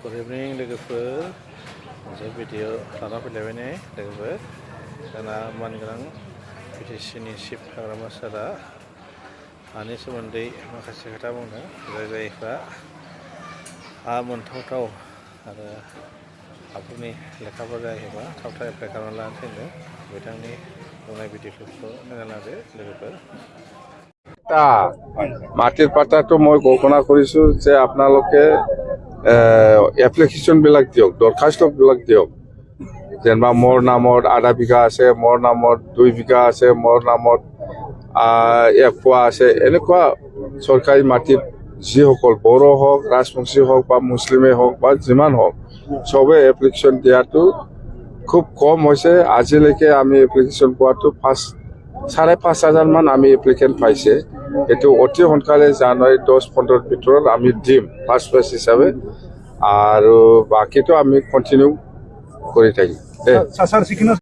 Good evening, लोगोफोर मोनसे video लाना फैलायबाय नै लोगोफोर जोंना मानगोनां पिटिसिनि चिफ हाग्रामा सारआ हानि सोमोन्दै माखासे खोथा बुंनो जाय जायफ्रा हा मोनथावथाव आरो हाफोरनि लेखाफोर जायोबा थाब थाब एप्लाइ खालामना लानो थिनदों बिथांनि बुंनाय भिडिअफोरखौ नायना लादो लोगोफोर মাটিৰ পাতাটো মই ঘোষণা কৰিছো যে আপোনালোকে এপ্লিকেশ্যন বিলাক দিয়ক, দৰখাস্ত বিলাক দিয়ক। যেনিবা মোৰ নামত আধা বিঘা আছে, মোৰ নামত 2 বিঘা আছে, মোৰ নামত 1 পোৱা আছে। এনেকুৱা চৰকাৰী মাটিত যিসকল বড়ো হওক, ৰাজবংশী হওক বা মুছলিমে হওক বা যিমান হওক, চবে এপ্লিকেশ্যন দিয়াটো খুব কম হৈছে। আজিলৈকে আমি এপ্লিকেশ্যন পোৱাটো 5,500 মান আমি এপ্লিকেণ্ট পাইছে। এইটো অতি সোনকালে জানুৱাৰী 10-15 ভিতৰত আমি দিম ফাৰ্ষ্ট ফেজ হিচাপে, আৰু বাকীটো আমি কণ্টিনিউ কৰি থাকিম।